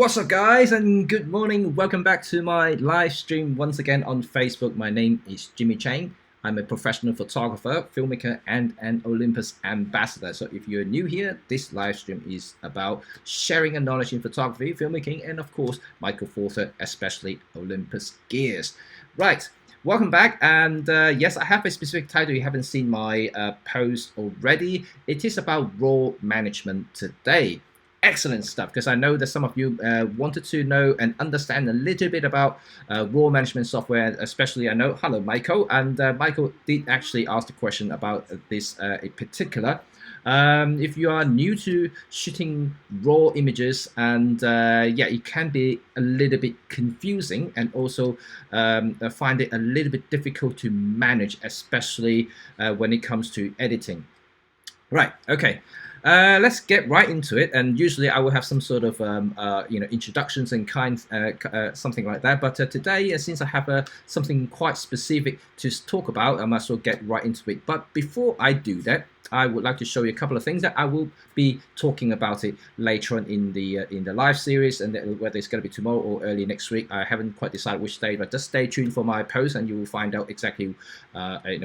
What's up, guys, and good morning. Welcome back to my live stream once again on Facebook. My name is Jimmy Cheng. I'm a professional photographer, filmmaker, and an Olympus ambassador. So if you're new here, this live stream is about sharing a knowledge in photography, filmmaking, and of course, Michael Photo, especially Olympus gears. Right. Welcome back, and yes, I have a specific title. You haven't seen my post already. It is about raw management today. Excellent stuff, because I know that some of you wanted to know and understand a little bit about raw management software, especially I know, hello Michael, and Michael did actually ask the question about this in particular. If you are new to shooting raw images, and yeah, it can be a little bit confusing, and also find it a little bit difficult to manage, especially when it comes to editing. Right, okay. Let's get right into it, and usually I will have some sort of introductions and something like that. But today, since I have something quite specific to talk about, I might as well get right into it. But before I do that, I would like to show you a couple of things that I will be talking about it later on in the live series, and whether it's going to be tomorrow or early next week. I haven't quite decided which day, but just stay tuned for my post, and you will find out exactly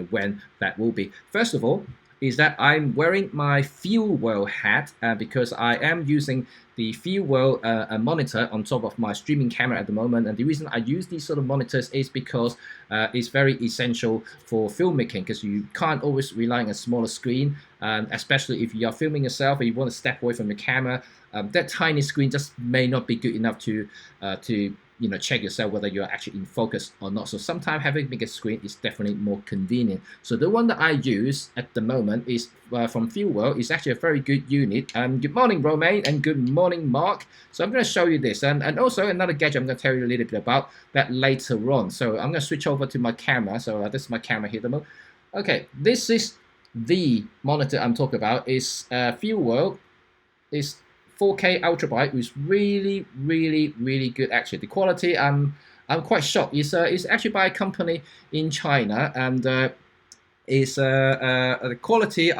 when that will be. First of all, is that I'm wearing my Field World hat because I am using the Field World monitor on top of my streaming camera at the moment. And the reason I use these sort of monitors is because it's very essential for filmmaking, because you can't always rely on a smaller screen, especially if you are filming yourself and you want to step away from the camera. That tiny screen just may not be good enough to check yourself whether you're actually in focus or not. So sometimes having a bigger screen is definitely more convenient. So the one that I use at the moment is from Field World. It's actually a very good unit. Good morning, Romain, and good morning, Mark. So I'm going to show you this, and also another gadget I'm going to tell you a little bit about that later on. So I'm going to switch over to my camera. So this is my camera here. Okay, this is the monitor I'm talking about. Is Field World. Is 4K ultra bright, which is really good. Actually, the quality, I'm quite shocked. It's actually by a company in China, and the quality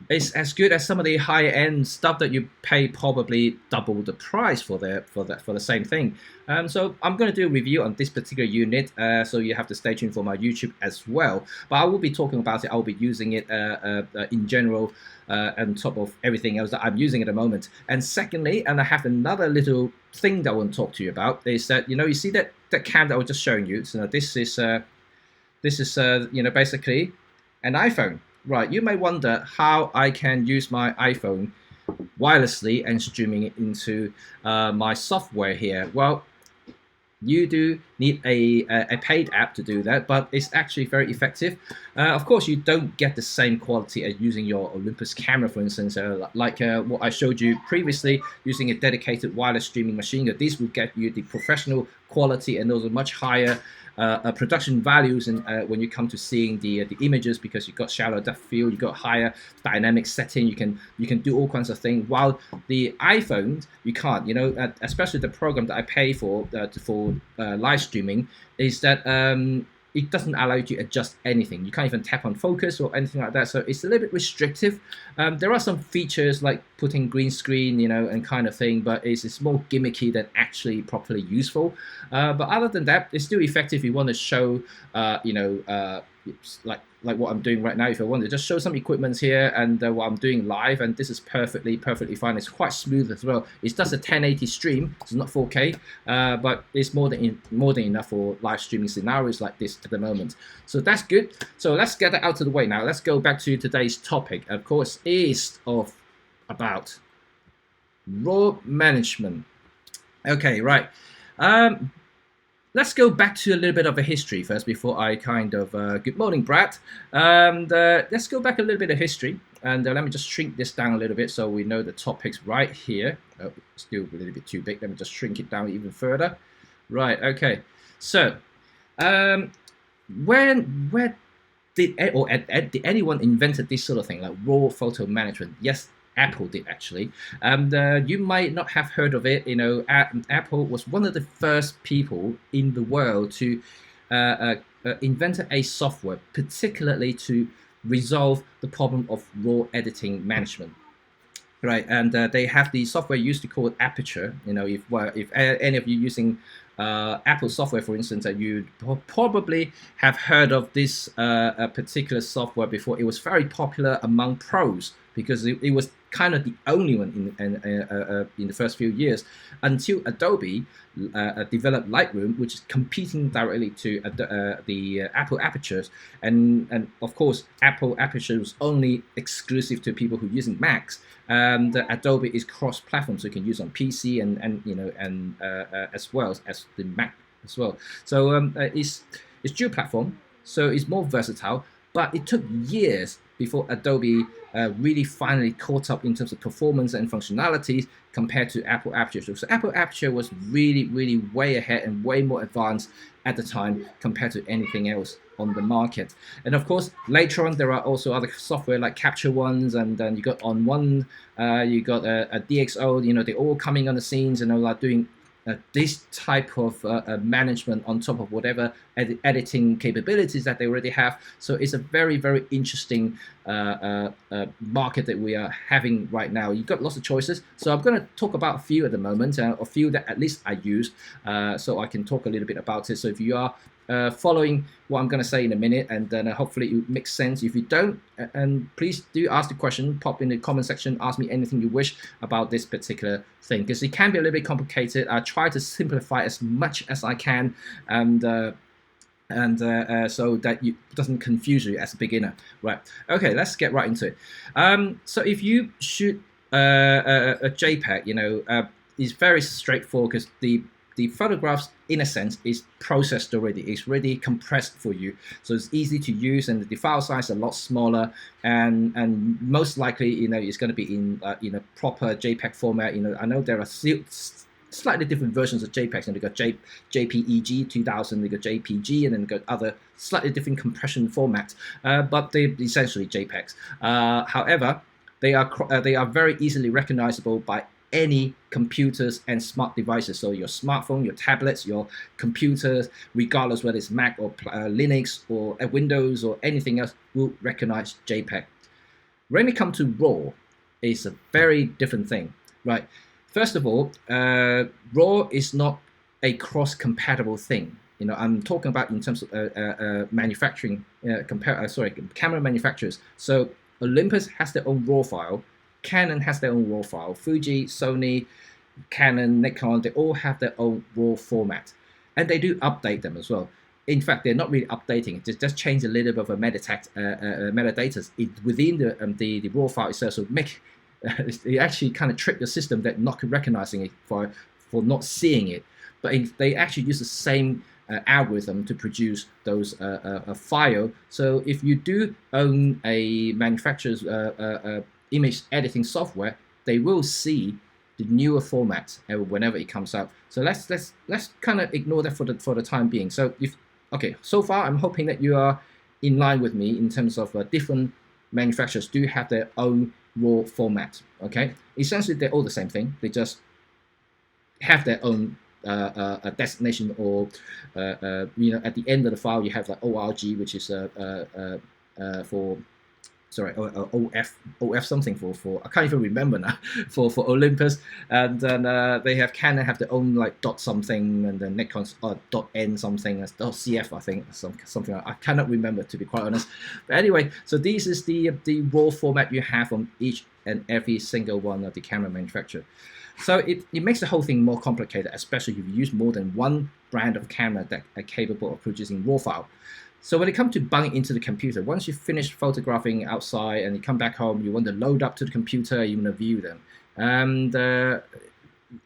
is as good as some of the higher end stuff that you pay probably double the price for the same thing. So I'm going to do a review on this particular unit, so you have to stay tuned for my YouTube as well. But I will be talking about it. I'll be using it in general on top of everything else that I'm using at the moment. And secondly, and I have another little thing that I want to talk to you about, is that you see that cam that I was just showing you. So this is basically an iPhone. Right, you may wonder how I can use my iPhone wirelessly and streaming it into my software here. Well, you do need a paid app to do that, but it's actually very effective. Of course, you don't get the same quality as using your Olympus camera, for instance, like what I showed you previously, using a dedicated wireless streaming machine. This will get you the professional quality and those are much higher production values, and when you come to seeing the images, because you've got shallow depth field, you've got higher dynamic setting, you can do all kinds of things. While the iPhone, you can't. Especially the program that I pay for live streaming is that it doesn't allow you to adjust anything. You can't even tap on focus or anything like that. So it's a little bit restrictive. There are some features like putting green screen, and kind of thing, but it's more gimmicky than actually properly useful. But other than that, it's still effective if you want to show, like what I'm doing right now. If I want to just show some equipment here and what I'm doing live, and this is perfectly fine. It's quite smooth as well. It's just a 1080 stream. It's not 4K, but it's more than enough for live streaming scenarios like this at the moment. So that's good. So let's get that out of the way now. Let's go back to today's topic. Of course, is about raw management. Okay, right. Let's go back to a little bit of a history first before I good morning, Brad. And let's go back a little bit of history, and let me just shrink this down a little bit so we know the topics right here. Oh, still a little bit too big. Let me just shrink it down even further. Right, okay. So, where did anyone invented this sort of thing, like raw photo management? Yes, Apple did actually, and you might not have heard of it. Apple was one of the first people in the world to invent a software particularly to resolve the problem of raw editing management. right? And they have the software used to call it Aperture. You know, if any of you using Apple software, for instance, that you probably have heard of this particular software before. It was very popular among pros because it was kind of the only one in the first few years until Adobe developed Lightroom, which is competing directly to the Apple Apertures, and of course Apple Aperture was only exclusive to people who are using Macs. Adobe is cross-platform, so you can use on PC and you know and as well as the Mac as well. So it's dual platform, so it's more versatile. But it took years before Adobe really finally caught up in terms of performance and functionalities compared to Apple Aperture. So Apple Aperture was really way ahead and way more advanced at the time compared to anything else on the market. And of course, later on, there are also other software like Capture Ones, and then you got On One, you got a DxO. You know, they're all coming on the scenes and all like doing this type of management on top of whatever editing capabilities that they already have. So it's a very interesting market that we are having right now. You've got lots of choices. So I'm going to talk about a few at the moment, a few that at least I use, so I can talk a little bit about it. So if you are following what I'm going to say in a minute, and then hopefully it makes sense. If you don't, and please do ask the question, pop in the comment section, ask me anything you wish about this particular thing, because it can be a little bit complicated. I try to simplify as much as I can, and so that it doesn't confuse you as a beginner. Right, okay, let's get right into it. So if you shoot a JPEG, you know, it's very straightforward because the photographs, in a sense, is processed already. It's already compressed for you, so it's easy to use, and the file size is a lot smaller, and most likely, you know, it's going to be in proper JPEG format. You know, I know there are slightly different versions of JPEGs, and they got JPEG 2000, they got JPG, and then got other slightly different compression formats, but they're essentially JPEGs. However, they are very easily recognizable by any computers and smart devices. So your smartphone, your tablets, your computers, regardless whether it's Mac or Linux or Windows or anything else, will recognize JPEG. When it comes to RAW, it's a very different thing, right? First of all, RAW is not a cross-compatible thing. You know, I'm talking about in terms of manufacturing, camera manufacturers. So Olympus has their own RAW file. Canon has their own RAW file. Fuji, Sony, Canon, Nikon, they all have their own RAW format. And they do update them as well. In fact, they're not really updating it. They just change a little bit of a metadata within the RAW file itself. So they actually kind of trick the system that not recognizing it for not seeing it. But they actually use the same algorithm to produce those file. So if you do own a manufacturer's image editing software, they will see the newer format whenever it comes out. So let's kind of ignore that for the time being. So so far I'm hoping that you are in line with me in terms of different manufacturers do have their own RAW format. Okay, essentially they're all the same thing. They just have their own a destination, or you know, at the end of the file you have like ORG, which is for OF something for I can't even remember now for Olympus, and then they have Canon have their own like dot something, and then Nikon's dot N something, dot CF I think, something I cannot remember, to be quite honest. But anyway, so this is the RAW format you have on each and every single one of the camera manufacturer. So it makes the whole thing more complicated, especially if you use more than one brand of camera that are capable of producing RAW file. So when it comes to bunging into the computer, once you finish photographing outside and you come back home, you want to load up to the computer, you want to view them. And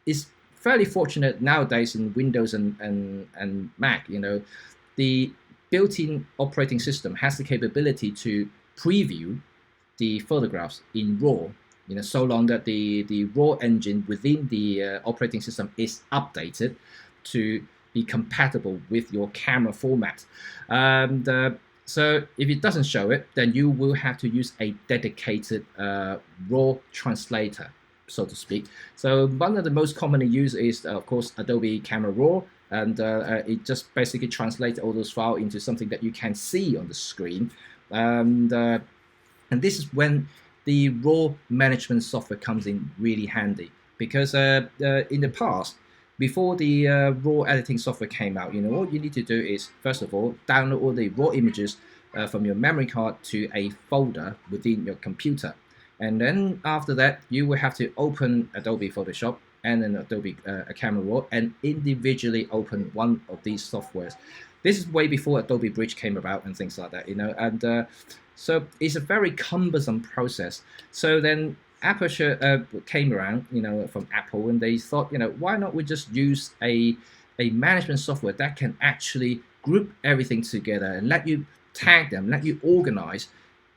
it's fairly fortunate nowadays in Windows and Mac, you know, the built-in operating system has the capability to preview the photographs in RAW, you know, so long that the RAW engine within the operating system is updated to be compatible with your camera format. And so if it doesn't show it, then you will have to use a dedicated RAW translator, so to speak. So one of the most commonly used is, of course, Adobe Camera Raw, and it just basically translates all those files into something that you can see on the screen. And this is when the raw management software comes in really handy, because in the past, before the raw editing software came out, what you need to do is, first of all, download all the raw images from your memory card to a folder within your computer. And then after that, you will have to open Adobe Photoshop and then Adobe Camera Raw and individually open one of these softwares. This is way before Adobe Bridge came about and things like that, and so it's a very cumbersome process. So then Aperture came around, from Apple, and they thought, why not we just use a management software that can actually group everything together and let you tag them, let you organize,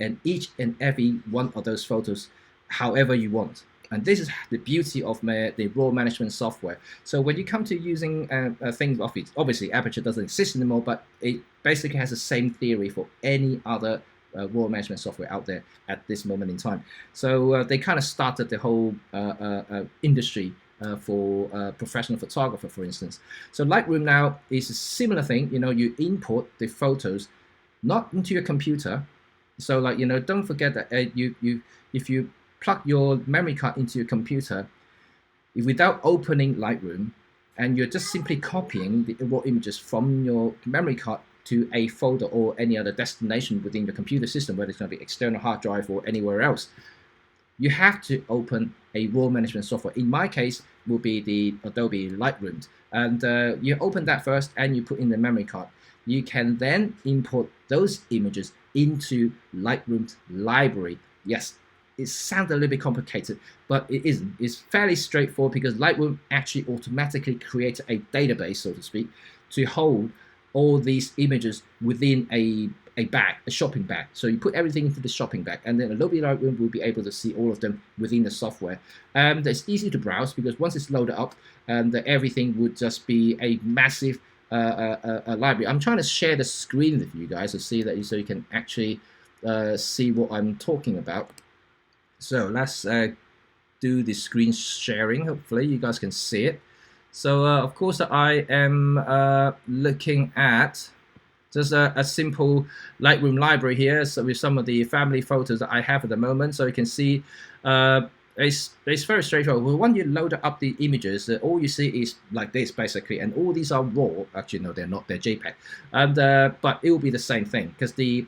and each and every one of those photos however you want. And this is the beauty of the raw management software. So when you come to using things, obviously Aperture doesn't exist anymore, but it basically has the same theory for any other raw management software out there at this moment in time. So they kind of started the whole industry for professional photographer, for instance. So Lightroom now is a similar thing. You import the photos not into your computer. So don't forget that if you plug your memory card into your computer without opening Lightroom, and you're just simply copying the raw images from your memory card to a folder or any other destination within the computer system, whether it's going to be external hard drive or anywhere else, you have to open a raw management software. In my case, will be the Adobe Lightroom. And you open that first and you put in the memory card. You can then import those images into Lightroom's library. Yes, it sounds a little bit complicated, but it isn't. It's fairly straightforward, because Lightroom actually automatically creates a database, so to speak, to hold all these images within a bag, a shopping bag. So you put everything into the shopping bag, and then Adobe Lightroom will be able to see all of them within the software. It's easy to browse, because once it's loaded up, everything would just be a massive library. I'm trying to share the screen with you guys to see that, so you can actually see what I'm talking about. So let's do the screen sharing. Hopefully you guys can see it. So of course I am looking at just a simple Lightroom library here, so with some of the family photos that I have at the moment. So you can see it's very straightforward. Well, when you load up the images, all you see is like this basically, and all these are raw. Actually, no, they're not. They're JPEG. And but it will be the same thing, because the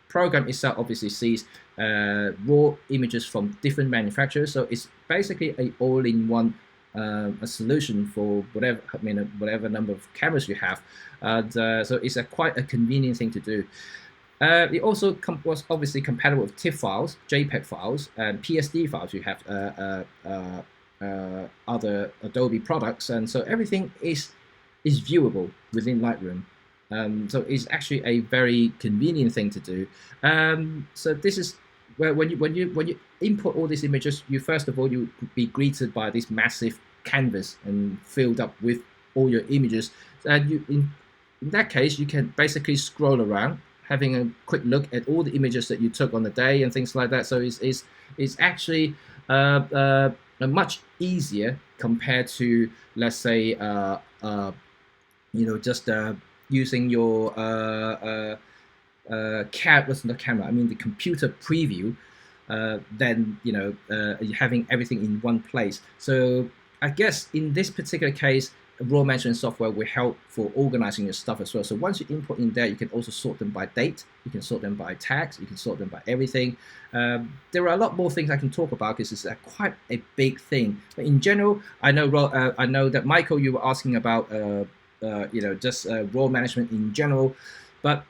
program itself obviously sees raw images from different manufacturers. So it's basically a all-in-one a solution for whatever number of cameras you have. So it's quite a convenient thing to do. It also was obviously compatible with TIFF files, JPEG files, and PSD files. You have other Adobe products, and so everything is viewable within Lightroom. So it's actually a very convenient thing to do. So this is where when you import all these images, you first of all you be greeted by this massive canvas and filled up with all your images. And you in that case you can basically scroll around, having a quick look at all the images that you took on the day and things like that. So it's actually much easier compared to, let's say, just using your the computer preview, then having everything in one place. So I guess in this particular case, raw management software will help for organizing your stuff as well. So once you input in there, you can also sort them by date, you can sort them by tags, you can sort them by everything. There are a lot more things I can talk about, because it's quite a big thing. But in general, I know that Michael, you were asking about just raw management in general. But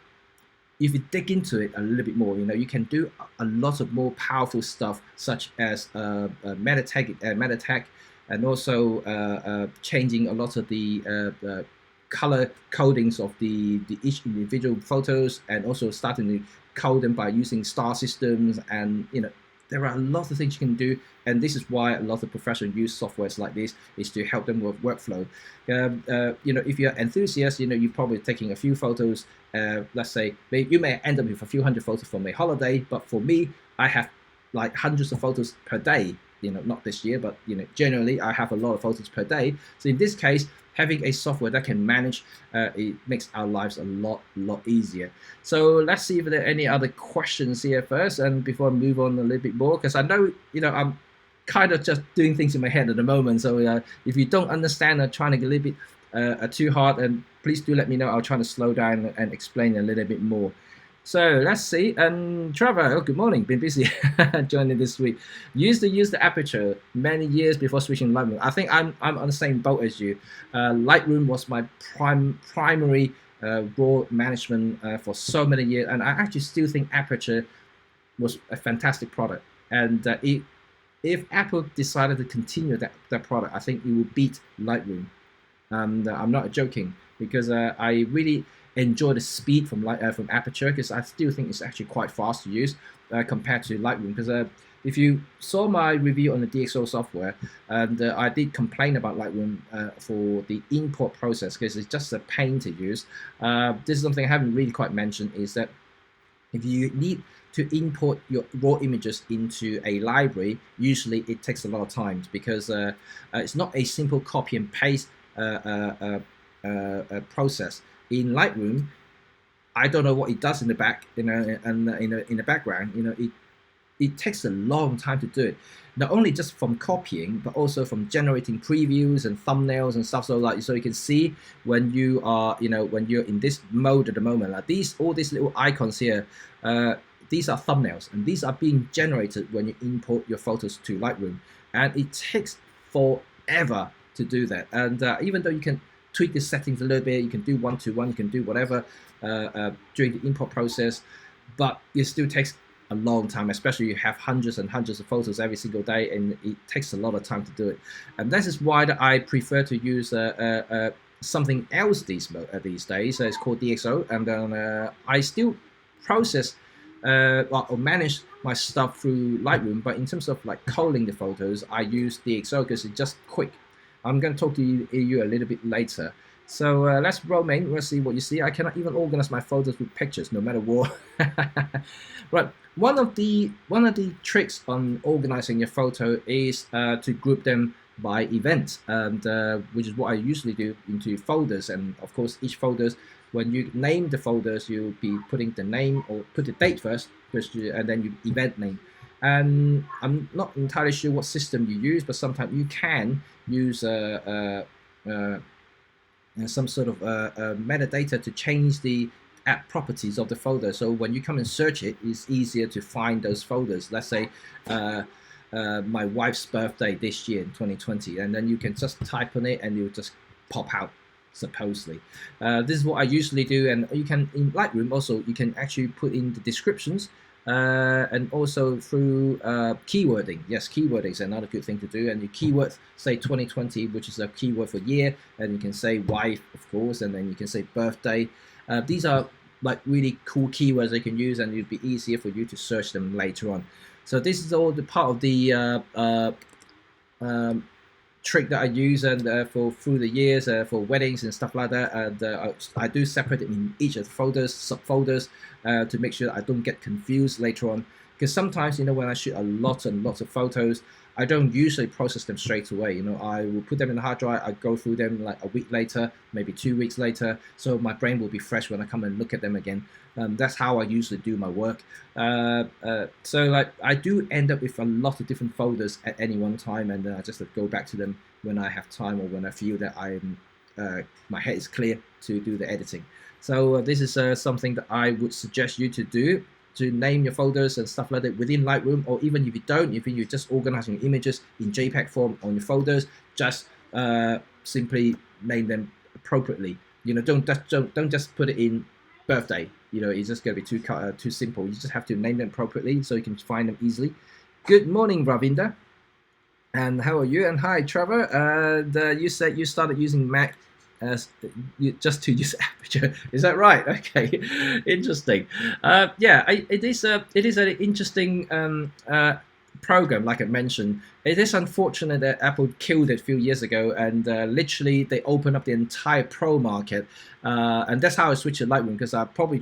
if you dig into it a little bit more, you can do a lot of more powerful stuff, such as meta tag, and also changing a lot of the color codings of the each individual photos, and also starting to code them by using star systems. And there are a lot of things you can do, and this is why a lot of professionals use softwares like this, is to help them with workflow. If you're an enthusiast, you're probably taking a few photos. Let's say you may end up with a few hundred photos from a holiday, but for me, I have like hundreds of photos per day. Not this year, but generally I have a lot of photos per day. So in this case, having a software that can manage it makes our lives a lot easier. So let's see if there are any other questions here first, and before I move on a little bit more, because I know I'm kind of just doing things in my head at the moment. So if you don't understand or trying to get a little bit too hard, and please do let me know. I'll try to slow down and explain a little bit more. So let's see. Trevor, good morning. Been busy joining this week. Used to use the Aperture many years before switching Lightroom. I think I'm on the same boat as you. Lightroom was my primary raw management for so many years, and I actually still think Aperture was a fantastic product. And if Apple decided to continue that product, I think it will beat Lightroom. And I'm not joking, because I really enjoy the speed from Aperture, because I still think it's actually quite fast to use compared to Lightroom. Because if you saw my review on the DxO software, and I did complain about Lightroom for the import process, because it's just a pain to use. This is something I haven't really quite mentioned, is that if you need to import your raw images into a library, usually it takes a lot of time, because it's not a simple copy and paste process. In Lightroom, I don't know what it does in the back, in the background. It takes a long time to do it. Not only just from copying, but also from generating previews and thumbnails and stuff. So you can see when you are, when you're in this mode at the moment, like all these little icons here, these are thumbnails, and these are being generated when you import your photos to Lightroom, and it takes forever to do that. And even though you can tweak the settings a little bit, you can do one-to-one, you can do whatever during the import process, but it still takes a long time, especially you have hundreds and hundreds of photos every single day, and it takes a lot of time to do it. And this is why I prefer to use something else these days. It's called DxO, and I still process or manage my stuff through Lightroom, but in terms of like culling the photos, I use DxO because it's just quick. I'm going to talk to you a little bit later. So let's roll in. Let's see what you see. I cannot even organize my photos with pictures, no matter what. Right. One of the tricks on organizing your photo is to group them by event, and which is what I usually do into folders. And of course, each folders, when you name the folders, you'll be putting the name or put the date first, and then you event name. And I'm not entirely sure what system you use, but sometimes you can use some sort of metadata to change the app properties of the folder. So when you come and search it, it's easier to find those folders. Let's say my wife's birthday this year in 2020, and then you can just type on it and it will just pop out, supposedly. This is what I usually do, and you can, in Lightroom also, you can actually put in the descriptions, and also through keywording. Yes, keywording is another good thing to do, and you keyword, say 2020, which is a keyword for year, and you can say wife, of course, and then you can say birthday. These are like really cool keywords you can use, and it'd be easier for you to search them later on. So this is all the part of the trick that I use, and through the years for weddings and stuff like that. And I do separate it in each of the folders, subfolders, to make sure I don't get confused later on. Because sometimes, when I shoot a lot and lots of photos, I don't usually process them straight away. I will put them in the hard drive. I go through them like a week later, maybe 2 weeks later, so my brain will be fresh when I come and look at them again. That's how I usually do my work. So like I do end up with a lot of different folders at any one time, and then I just go back to them when I have time or when I feel that my head is clear to do the editing. So this is something that I would suggest you to do, to name your folders and stuff like that within Lightroom, or even if you don't, if you're just organizing your images in JPEG form on your folders, just simply name them appropriately. Don't just put it in birthday. It's just going to be too simple. You just have to name them appropriately so you can find them easily. Good morning, Ravinda. And how are you? And hi, Trevor. And you said you started using Mac just to use Aperture. Is that right? Okay, interesting. Yeah, it is an interesting program. Like I mentioned, it is unfortunate that Apple killed it a few years ago, and literally they opened up the entire pro market, and that's how I switched to Lightroom. Because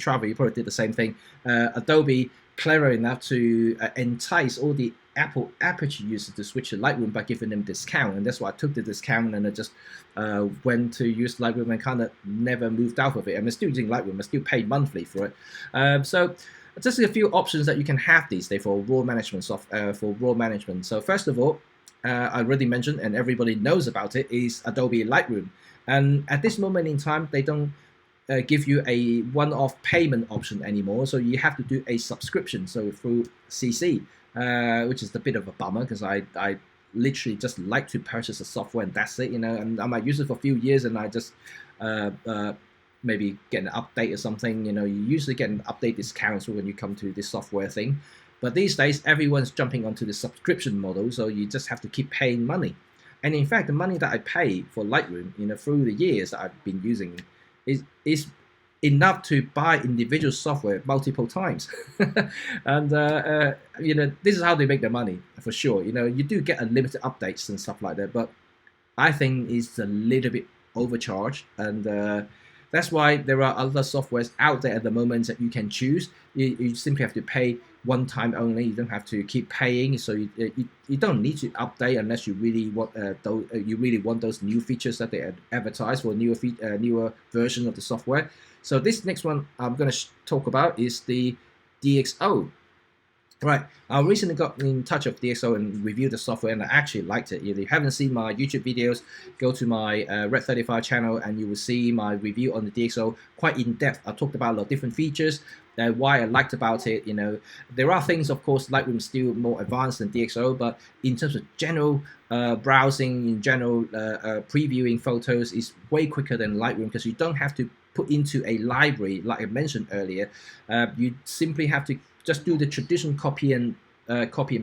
Trevor, you probably did the same thing. Adobe, clever enough to entice all the Apple Aperture users to switch to Lightroom by giving them discount, and that's why I took the discount and I just went to use Lightroom and kind of never moved out of it. I'm still using Lightroom. I still pay monthly for it. So just a few options that you can have these days for raw management So first of all, I already mentioned and everybody knows about it, is Adobe Lightroom. And at this moment in time, they don't give you a one-off payment option anymore, so you have to do a subscription. So through CC, which is a bit of a bummer, because I literally just like to purchase the software and that's it, and I might use it for a few years and I just maybe get an update or something. You usually get an update discount when you come to this software thing, but these days everyone's jumping onto the subscription model, so you just have to keep paying money. And in fact, the money that I pay for Lightroom, through the years that I've been using it, is enough to buy individual software multiple times. And this is how they make their money for sure. You do get unlimited updates and stuff like that, but I think it's a little bit overcharged, and that's why there are other softwares out there at the moment that you can choose. You simply have to pay one time only. You don't have to keep paying, so you don't need to update unless you really want those new features that they advertise for newer version of the software. So this next one I'm going to talk about is the DxO. Right, I recently got in touch with DxO and reviewed the software, and I actually liked it. If you haven't seen my YouTube videos, go to my Red 35 channel and you will see my review on the DxO quite in depth. I talked about a lot of different features, why I liked about it. There are things, of course, Lightroom is still more advanced than DxO, but in terms of general browsing, in general previewing photos, is way quicker than Lightroom, because you don't have to put into a library like I mentioned earlier. You simply have to just do the traditional copy and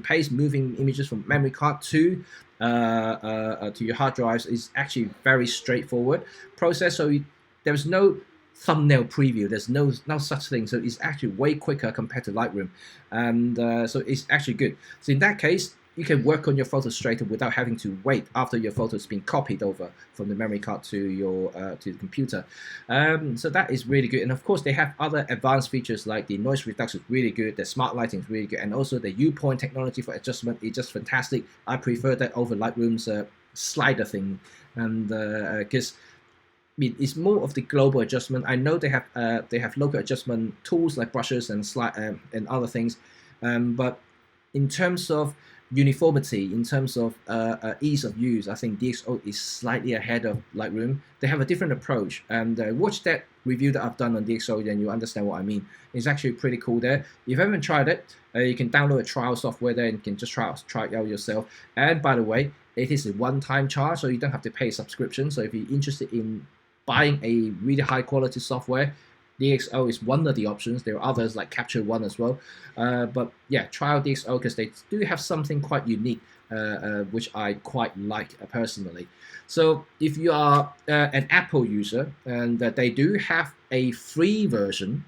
paste, moving images from memory card to your hard drives is actually very straightforward process. So there's no thumbnail preview. There's no such thing. So it's actually way quicker compared to Lightroom, and so it's actually good. So in that case, you can work on your photos straight away without having to wait after your photos been copied over from the memory card to your to the computer. So that is really good. And of course, they have other advanced features like the noise reduction is really good, the smart lighting is really good, and also the U-point technology for adjustment is just fantastic. I prefer that over Lightroom's slider thing, and because it's more of the global adjustment. I know they have local adjustment tools like brushes and and other things, but in terms of uniformity, in terms of ease of use, I think DxO is slightly ahead of Lightroom. They have a different approach, and watch that review that I've done on DxO, then you understand what I mean. It's actually pretty cool there. If you haven't tried it, you can download a trial software there and you can just try it out yourself. And by the way, it is a one-time charge, so you don't have to pay a subscription. So if you're interested in buying a really high-quality software, DxO is one of the options. There are others like Capture One as well, but yeah, try out DxO because they do have something quite unique, which I quite like personally. So if you are an Apple user, and they do have a free version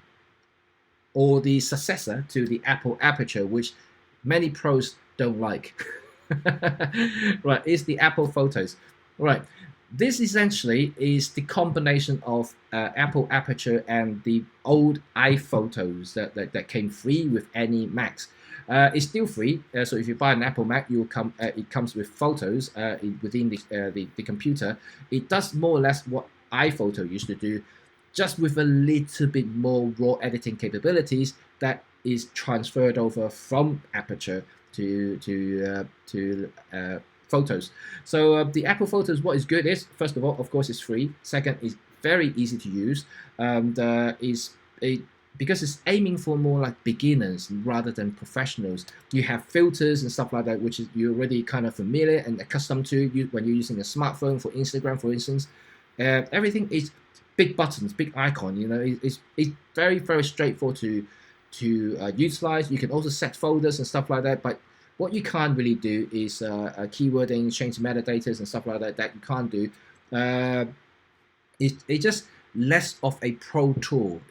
or the successor to the Apple Aperture, which many pros don't like. Right, is the Apple Photos. Right. This essentially is the combination of Apple Aperture and the old iPhotos that came free with any Macs. It's still free, so if you buy an Apple Mac, it comes with photos within the computer. It does more or less what iPhoto used to do, just with a little bit more raw editing capabilities that is transferred over from Aperture to Photos. So the Apple Photos, what is good is, first of all, of course, it's free. Second, it's very easy to use, and because it's aiming for more like beginners rather than professionals. You have filters and stuff like that, which is you're already kind of familiar and accustomed to when you're using a smartphone for Instagram, for instance. Everything is big buttons, big icon. It's very, very straightforward to utilize. You can also set folders and stuff like that, but what you can't really do is keywording, change metadata and stuff like that you can't do. It's just less of a pro tool,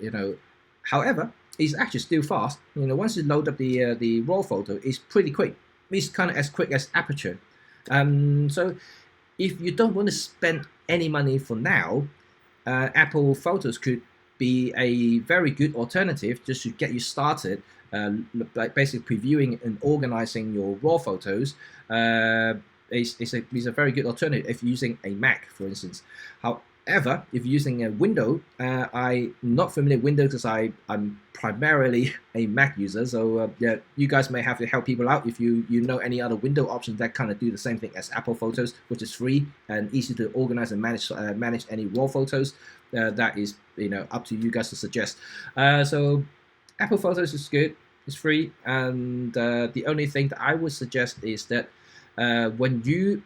However, it's actually still fast. Once you load up the raw photo, it's pretty quick. It's kind of as quick as Aperture. So if you don't want to spend any money for now, Apple Photos could be a very good alternative just to get you started. like basically previewing and organizing your raw photos, is a very good alternative if you're using a Mac, for instance. However, if you're using a Windows, I'm not familiar with Windows because I'm primarily a Mac user. So yeah, you guys may have to help people out if you know any other window options that kind of do the same thing as Apple Photos, which is free and easy to organize and manage any raw photos. That is up to you guys to suggest. So Apple Photos is good. It's free, and the only thing that I would suggest is that when you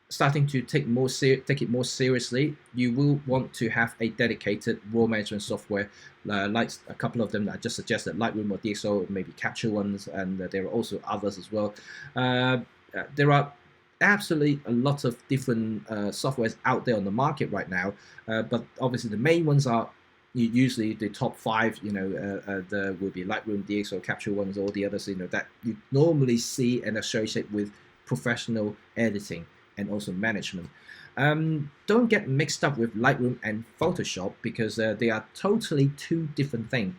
starting to take it more seriously, you will want to have a dedicated raw management software, like a couple of them that I just suggested, Lightroom or DxO, maybe Capture ones, and there are also others as well. There are absolutely a lot of different softwares out there on the market right now, but obviously the main ones are usually the top 5, there will be Lightroom, DxO, Capture ones, all the others, that you normally see and associate with professional editing and also management. Don't get mixed up with Lightroom and Photoshop because they are totally 2 different things.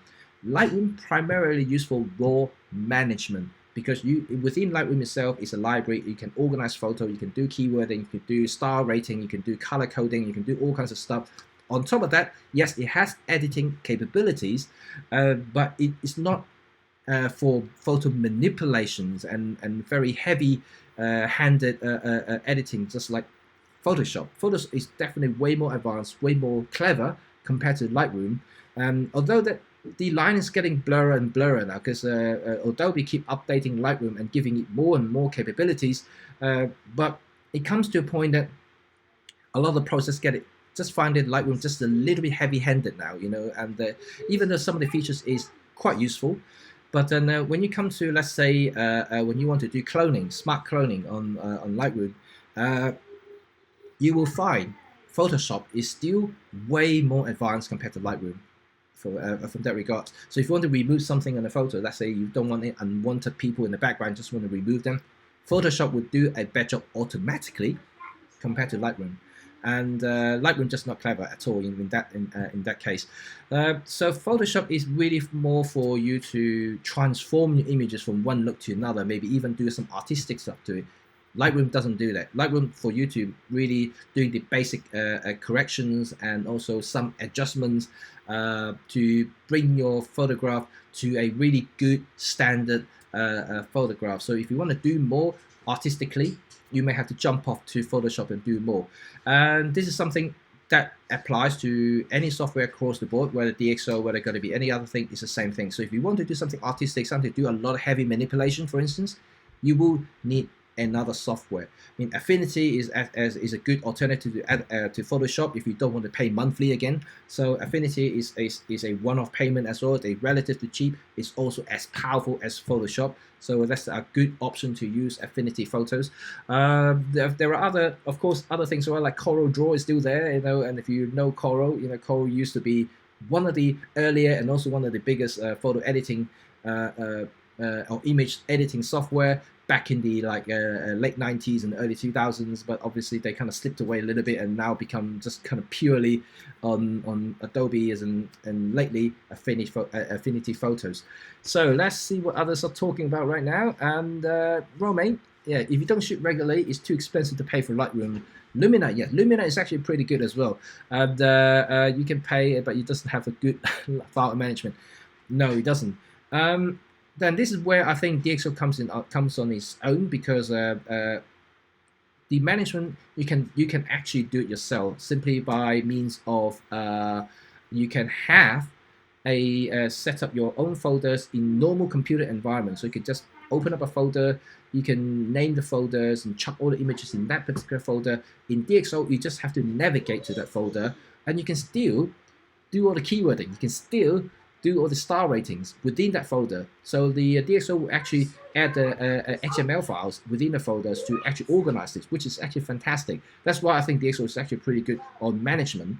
Lightroom primarily used for raw management because within Lightroom itself is a library. You can organize photo, you can do keywording, you can do star rating, you can do color coding, you can do all kinds of stuff. On top of that, yes, it has editing capabilities, but it is not for photo manipulations and very heavy handed editing, just like Photoshop. Photoshop is definitely way more advanced, way more clever compared to Lightroom. Although the line is getting blurrier and blurrier now because Adobe keep updating Lightroom and giving it more and more capabilities, but it comes to a point that a lot of the process just find it Lightroom just a little bit heavy-handed now, and even though some of the features is quite useful, but then when you come to, let's say, when you want to do cloning, smart cloning on Lightroom, you will find Photoshop is still way more advanced compared to Lightroom from that regard. So if you want to remove something on a photo, let's say you don't want unwanted people in the background, just want to remove them, Photoshop would do a better job automatically compared to Lightroom. And Lightroom just not clever at all in that case. So Photoshop is really more for you to transform your images from one look to another, maybe even do some artistic stuff to it. Lightroom doesn't do that. Lightroom for you to really doing the basic corrections and also some adjustments to bring your photograph to a really good standard photograph. So if you want to do more artistically, you may have to jump off to Photoshop and do more. And this is something that applies to any software across the board, whether DxO, whether it's going to be any other thing, it's the same thing. So if you want to do something artistic, something to do a lot of heavy manipulation, for instance, you will need another software. I mean, Affinity is a good alternative to Photoshop if you don't want to pay monthly again. So Affinity is a one-off payment as well. They're relatively cheap. It's also as powerful as Photoshop. So that's a good option to use Affinity photos. There are of course, other things as well, like Corel Draw is still there, and if you know Corel, Corel used to be one of the earlier and also one of the biggest photo editing or image editing software back in the late 90s and early 2000s, but obviously they kind of slipped away a little bit and now become just kind of purely on Adobe and lately Affinity Photos. So let's see what others are talking about right now. And Romain, yeah, if you don't shoot regularly, it's too expensive to pay for Lightroom. Lumina, yeah, Lumina is actually pretty good as well. And you can pay, but it doesn't have a good file management. No, it doesn't. Then this is where I think DxO comes on its own, because the management you can actually do it yourself simply by means of you can have set up your own folders in normal computer environment. So you can just open up a folder, you can name the folders and chuck all the images in that particular folder. In DxO, you just have to navigate to that folder, and you can still do all the keywording. You can still do all the star ratings within that folder. So the DxO will actually add the HTML files within the folders to actually organize this, which is actually fantastic. That's why I think DxO is actually pretty good on management,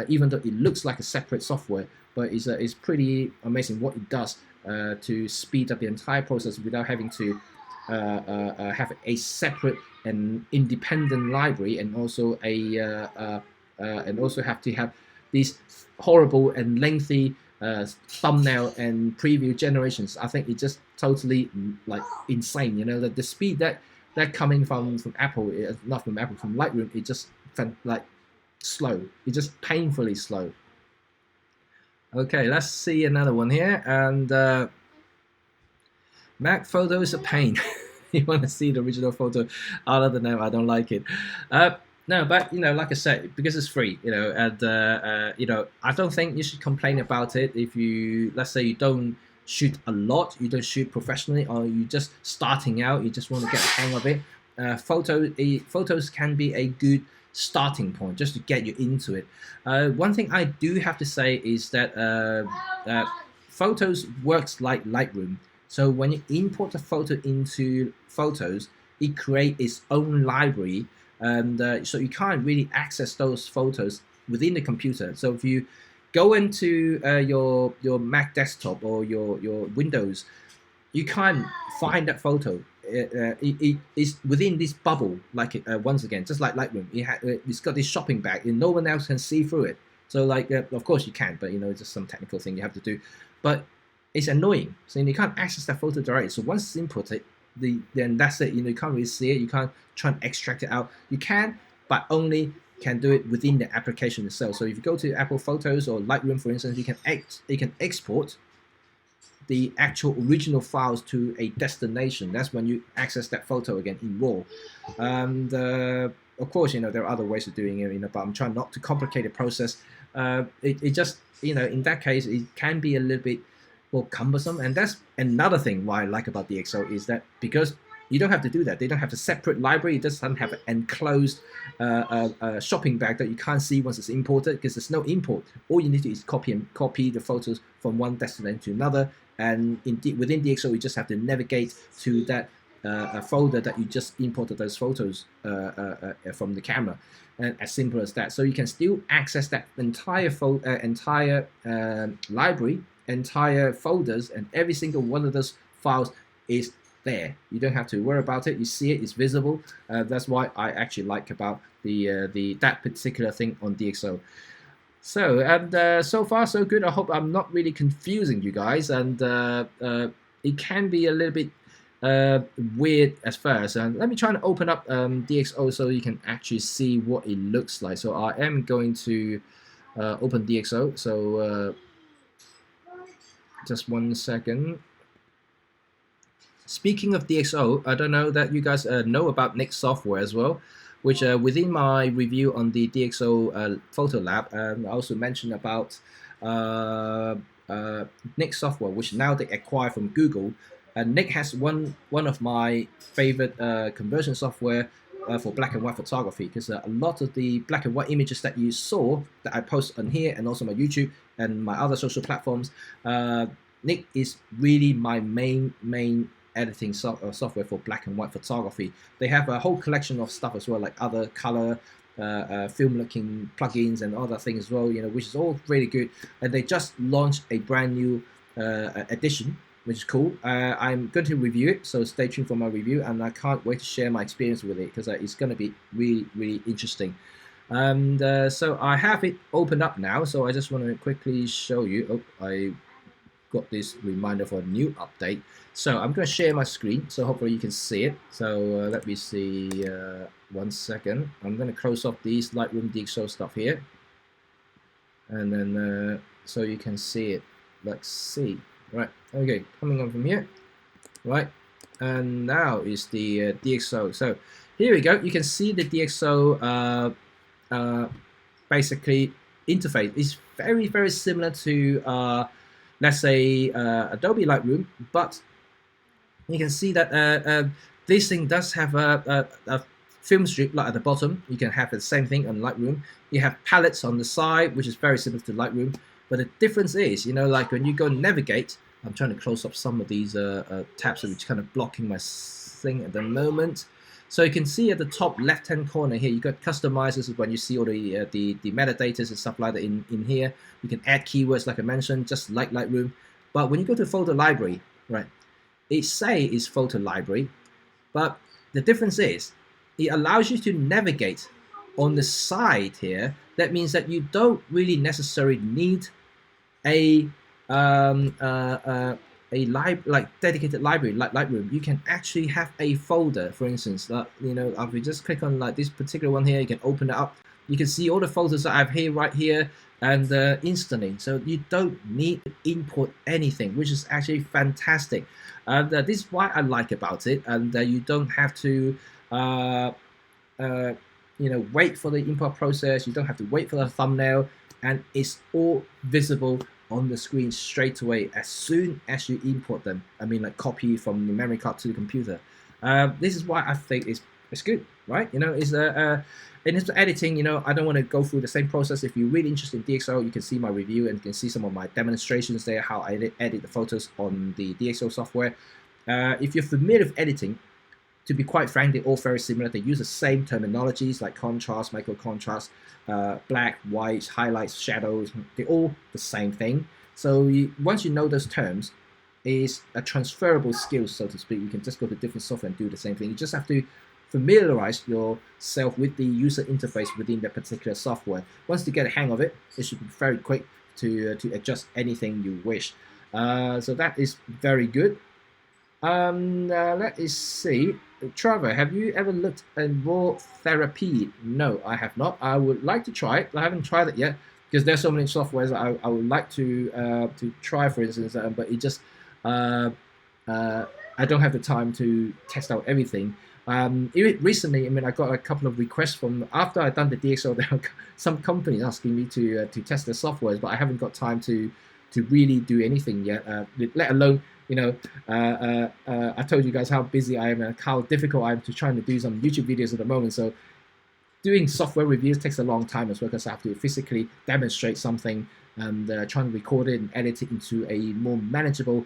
even though it looks like a separate software, but it's pretty amazing what it does to speed up the entire process without having to have a separate and independent library, and also have to have these horrible and lengthy thumbnail and preview generations. I think it's just totally like insane. You know, the speed that coming from Apple, not from Apple, from Lightroom, it just like slow. It's just painfully slow. Okay, let's see another one here. And Mac photo is a pain. You want to see the original photo? Other than that, I don't like it. No, but you know, like I said, because it's free, you know, and you know, I don't think you should complain about it if you, let's say, you don't shoot a lot, you don't shoot professionally, or you just starting out, you just want to get the hang of it. Photos can be a good starting point just to get you into it. One thing I do have to say is that Photos works like Lightroom. So when you import a photo into Photos, it creates its own library, and so you can't really access those photos within the computer. So if you go into your Mac desktop or your Windows, you can't find that photo. It is within this bubble, like once again, just like Lightroom. It's got this shopping bag, and no one else can see through it. So like, of course you can, but you know, it's just some technical thing you have to do. But it's annoying. So you can't access that photo directly. So once it's inputted, then that's it. You know, you can't really see it. You can't try and extract it out. You can, but only can do it within the application itself. So if you go to Apple Photos or Lightroom, for instance, you can export the actual original files to a destination. That's when you access that photo again in RAW. And of course, you know, there are other ways of doing it, you know, but I'm trying not to complicate the process. It just, you know, in that case, it can be a little bit more cumbersome. And that's another thing why I like about DxO is that because you don't have to do that. They don't have a separate library. It doesn't have an enclosed shopping bag that you can't see once it's imported, because there's no import. All you need to do is copy the photos from one destination to another. And within DxO, you just have to navigate to that folder that you just imported those photos from the camera, and as simple as that. So you can still access that entire library, entire folders, and every single one of those files is there. You don't have to worry about it. You see it, it's visible. That's why I actually like about that particular thing on DxO. So, and so far so good. I hope I'm not really confusing you guys, and it can be a little bit weird at first. And let me try and open up DxO so you can actually see what it looks like. So I am going to open DxO. So just 1 second. Speaking of DxO, I don't know that you guys know about Nik software as well, which within my review on the DxO Photo Lab, I also mentioned about Nik software, which now they acquire from Google. And Nik has one of my favorite conversion software for black and white photography, because a lot of the black and white images that you saw that I post on here and also my YouTube and my other social platforms, Nik is really my main editing software for black and white photography. They have a whole collection of stuff as well, like other color film looking plugins and other things as well, you know, which is all really good. And they just launched a brand new edition, which is cool. I'm going to review it, so stay tuned for my review, and I can't wait to share my experience with it, because it's going to be really interesting. And so I have it opened up now, so I just want to quickly show you. Oh, I got this reminder for a new update. So I'm going to share my screen, so hopefully you can see it. So let me see, 1 second. I'm going to close off these Lightroom DxO stuff here, and then so you can see it. Let's see. Right, okay, coming on from here. Right, and now is the DxO. So here we go. You can see the DxO basically interface is very similar to let's say Adobe Lightroom, but you can see that this thing does have a film strip like at the bottom. You can have the same thing on Lightroom. You have palettes on the side, which is very similar to Lightroom. But the difference is, you know, like when you go navigate, I'm trying to close up some of these tabs, which is kind of blocking my thing at the moment. So you can see at the top left-hand corner here, you got customize. This is when you see all the metadata and stuff like that in here. You can add keywords, like I mentioned, just like Lightroom. But when you go to photo library, right, it is photo library, but the difference is it allows you to navigate on the side here, that means that you don't really necessarily need a dedicated library like Lightroom. You can actually have a folder, for instance. If we just click on like this particular one here, you can open it up. You can see all the photos that I have here, right here, and instantly. So you don't need to import anything, which is actually fantastic. And this is what I like about it. And you don't have to wait for the import process. You don't have to wait for the thumbnail, and it's all visible on the screen straight away as soon as you import them. I mean, like copy from the memory card to the computer. This is why I think it's good, right? In terms of editing, I don't want to go through the same process. If you're really interested in DxO, you can see my review and you can see some of my demonstrations there, how I edit the photos on the DxO software. If you're familiar with editing, to be quite frank, they're all very similar. They use the same terminologies like contrast, micro contrast, black, white, highlights, shadows. They're all the same thing. So once you know those terms, it's a transferable skill, so to speak. You can just go to different software and do the same thing. You just have to familiarize yourself with the user interface within that particular software. Once you get a hang of it, it should be very quick to adjust anything you wish. So that is very good. Let us see. Trevor, have you ever looked at raw therapy? No, I have not. I would like to try it. I haven't tried it yet because there's so many softwares I would like to try, for instance, but it just I don't have the time to test out everything. Recently, I got a couple of requests from after I'd done the DxO. There were some companies asking me to test their softwares, but I haven't got time to really do anything yet. Let alone, I told you guys how busy I am and how difficult I am to trying to do some YouTube videos at the moment. So doing software reviews takes a long time as well because I have to physically demonstrate something and trying to record it and edit it into a more manageable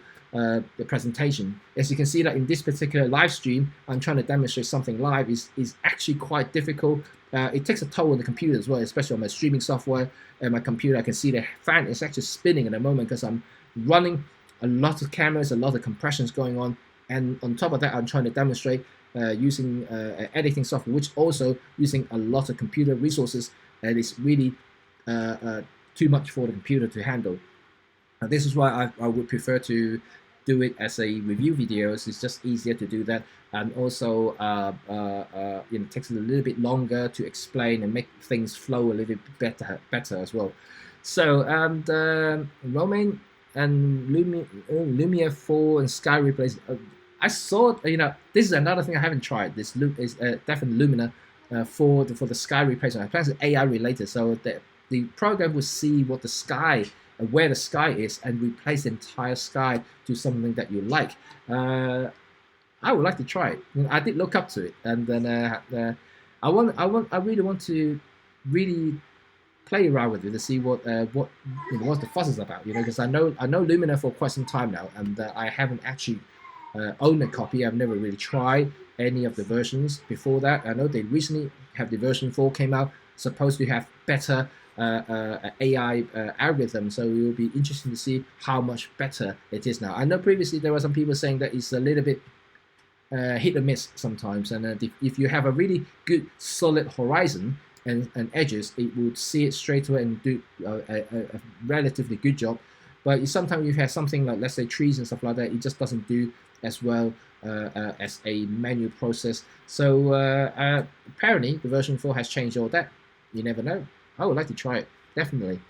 presentation. As you can see that in this particular live stream, I'm trying to demonstrate something live is actually quite difficult. It takes a toll on the computer as well, especially on my streaming software and my computer. I can see the fan is actually spinning at the moment because I'm running a lot of cameras, a lot of compressions going on, and on top of that, I'm trying to demonstrate using editing software, which also using a lot of computer resources, and it's really too much for the computer to handle. And this is why I would prefer to do it as a review videos. It's just easier to do that, and also it takes a little bit longer to explain and make things flow a little bit better as well. So Romain and Lumia 4 and Sky Replace. I saw, this is another thing I haven't tried. This is definitely Lumina for the Sky replacement. I plan it's AI related, so the program will see what the sky, where the sky is, and replace the entire sky to something that you like. I would like to try it. I did look up to it, and then I really want to really play around with it to see what the fuss is about. Because I know Lumina for quite some time now, and I haven't actually owned a copy. I've never really tried any of the versions before that. I know they recently have the version 4 came out, supposed to have better AI algorithm, so it will be interesting to see how much better it is now. I know previously there were some people saying that it's a little bit hit or miss sometimes, and if you have a really good solid horizon and edges, it would see it straight away and do a relatively good job. But sometimes you have something like, let's say, trees and stuff like that, it just doesn't do as well as a manual process. So apparently the version 4 has changed all that. You never know. I would like to try it, definitely.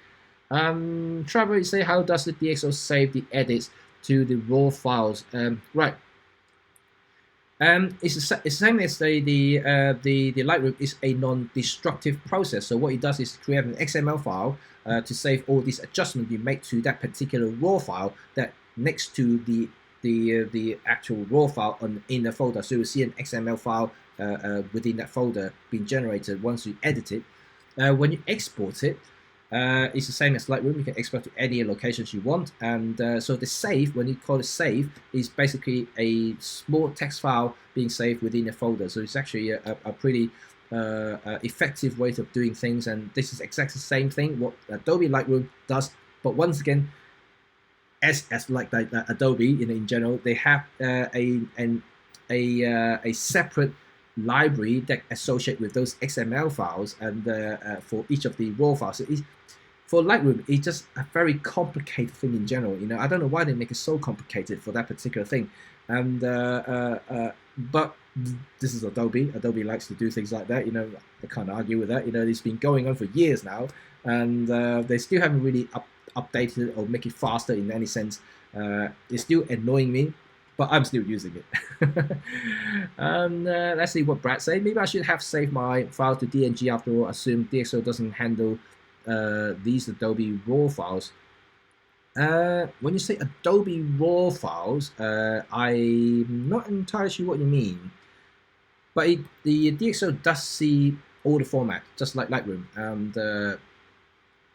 Trevor, you say, how does the DxO save the edits to the raw files? Right. It's the same as the Lightroom is a non-destructive process. So what it does is create an XML file to save all these adjustments you make to that particular raw file that next to the actual raw file in the folder. So you'll see an XML file within that folder being generated once you edit it. When you export it, it's the same as Lightroom. You can export to any locations you want, and so the save, when you call it save, is basically a small text file being saved within a folder. So it's actually a pretty effective way of doing things, and this is exactly the same thing what Adobe Lightroom does. But once again, as like Adobe in general, they have a separate library that associate with those XML files, and for each of the raw files. So for Lightroom, it's just a very complicated thing in general. I don't know why they make it so complicated for that particular thing. And but this is Adobe. Adobe likes to do things like that. I can't argue with that. It's been going on for years now, and they still haven't really updated it or make it faster in any sense. It's still annoying me, but I'm still using it. And let's see what Brad said. Maybe I should have saved my file to DNG after all. Assume DxO doesn't handle these Adobe RAW files. When you say Adobe RAW files, I'm not entirely sure what you mean. But the DxO does see all the format, just like Lightroom, and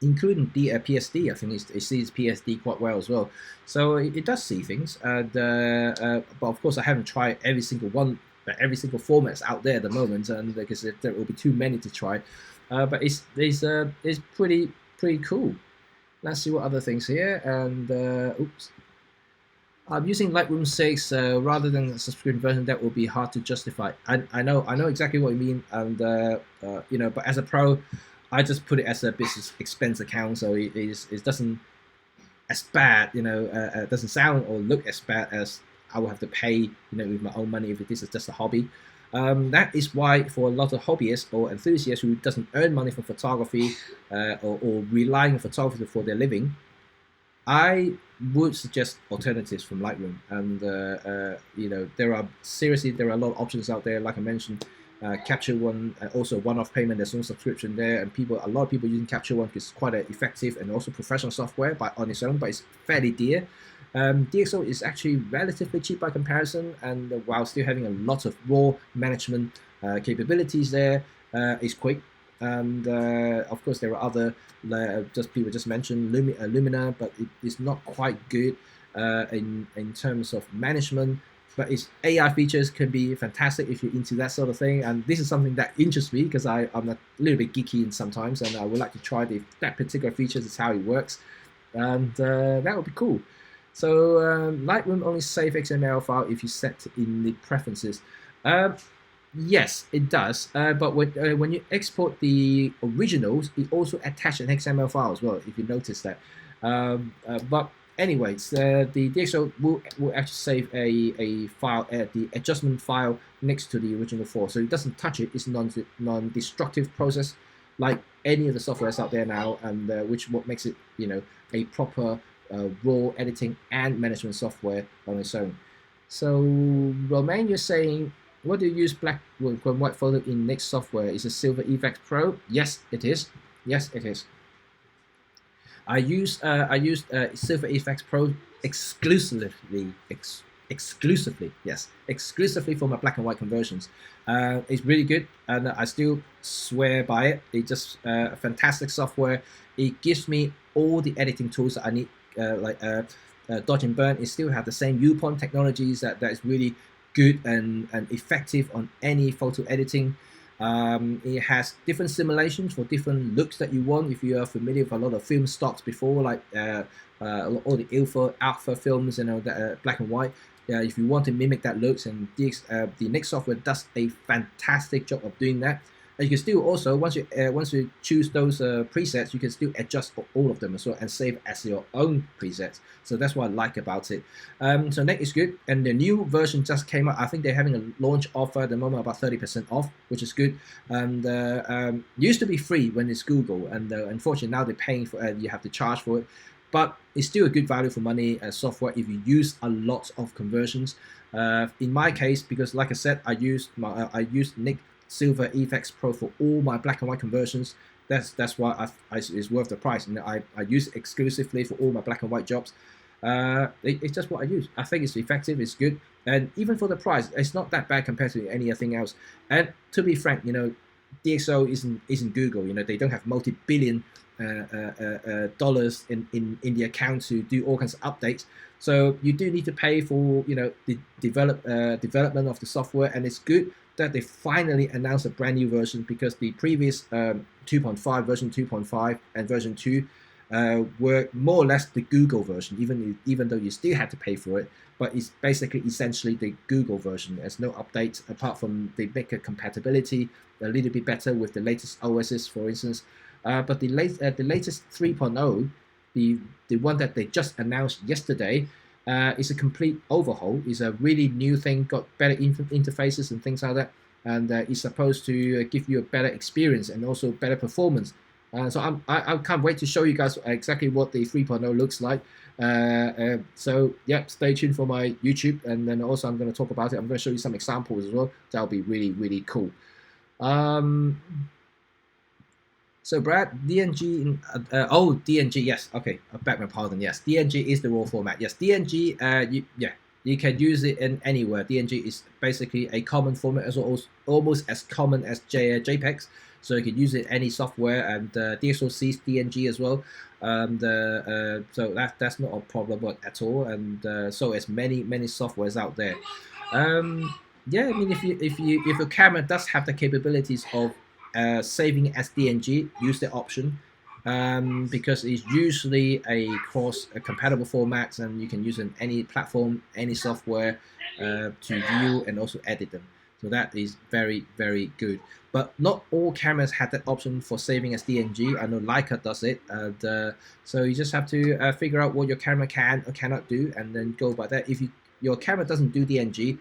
including the PSD. I think it sees PSD quite well as well. So it does see things. But of course, I haven't tried every single format's out there at the moment, and because there will be too many to try. But it's pretty cool. Let's see what other things here. And oops, I'm using Lightroom 6 rather than a subscription version. That will be hard to justify. I know exactly what you mean, and but as a pro, I just put it as a business expense account, so it doesn't as bad. It doesn't sound or look as bad as I will have to pay with my own money if this is just a hobby. That is why for a lot of hobbyists or enthusiasts who doesn't earn money from photography or relying on photography for their living, I would suggest alternatives from Lightroom. And there are a lot of options out there. Like I mentioned, Capture One, also one-off payment. There's no subscription there, and a lot of people using Capture One because it's quite effective and also professional software on its own, but it's fairly dear. DxO is actually relatively cheap by comparison, and while still having a lot of raw management capabilities there, it's quick. And of course, there are other people just mentioned Lumina, but it's not quite good in terms of management. But its AI features can be fantastic if you're into that sort of thing, and this is something that interests me because I'm a little bit geeky sometimes, and I would like to try that particular features is how it works, and that would be cool. So Lightroom only save XML file if you set in the preferences. Yes, it does. But when you export the originals, it also attaches an XML file as well. If you notice that. But anyways, the DxO will actually save a file, the adjustment file next to the original file, so it doesn't touch it. It's non-destructive process like any of the softwares out there now, and what makes it a proper raw editing and management software on its own. So Romain, you're saying, what do you use black and white photo in next software? Is it Silver Efex Pro? Yes, it is. Yes, it is. I used Silver Efex Pro exclusively. Yes, exclusively for my black and white conversions. It's really good, and I still swear by it. It's just fantastic software. It gives me all the editing tools that I need. Dodge and burn, it still have the same viewpoint technologies that is really good and effective on any photo editing. It has different simulations for different looks that you want. If you are familiar with a lot of film stocks before, like all the alpha films, that black and white. If you want to mimic that looks, and the next software does a fantastic job of doing that. And you can still also, once you choose those presets, you can still adjust for all of them as well and save as your own presets. So that's what I like about it. So next is good, and the new version just came out. I think they're having a launch offer at the moment, about 30% off, which is good. And used to be free when it's Google, and unfortunately now they're paying for it. You have to charge for it, but it's still a good value for money software if you use a lot of conversions. In my case, because like I said, I used Nick Silver Efex Pro for all my black and white conversions. That's why it's worth the price, and I use it exclusively for all my black and white jobs. It's just what I use. I think it's effective, it's good, and even for the price, it's not that bad compared to anything else. And to be frank, DxO isn't Google. They don't have multi-billion dollars in the account to do all kinds of updates. So you do need to pay for the development of the software, and it's good that they finally announced a brand new version, because the previous 2.5 version 2.5 and version 2 were more or less the Google version, even though you still have to pay for it. But it's basically essentially the Google version. There's no updates apart from they make a compatibility a little bit better with the latest OSs, for instance. But the latest 3.0, the one that they just announced yesterday, is a complete overhaul. It's a really new thing, got better interfaces and things like that, and it's supposed to give you a better experience and also better performance. So I can't wait to show you guys exactly what the 3.0 looks like. So yeah, stay tuned for my YouTube, and then also I'm going to talk about it. I'm going to show you some examples as well. That'll be really cool. So Brad, DNG, DNG, yes, okay, I beg my pardon, yes, DNG is the raw format. Yes, DNG, you can use it in anywhere. DNG is basically a common format, as well, almost as common as JPEGs. So you can use it in any software, and DSLC's DNG as well. So that's not a problem at all. And so as many softwares out there. Yeah, I mean, if your camera does have the capabilities of saving as DNG, use the option, because it's usually a compatible format, and you can use it in any platform, any software, to view and also edit them. So that is very good. But not all cameras have that option for saving as DNG. I know Leica does it, and so you just have to figure out what your camera can or cannot do, and then go by that. If your camera doesn't do DNG,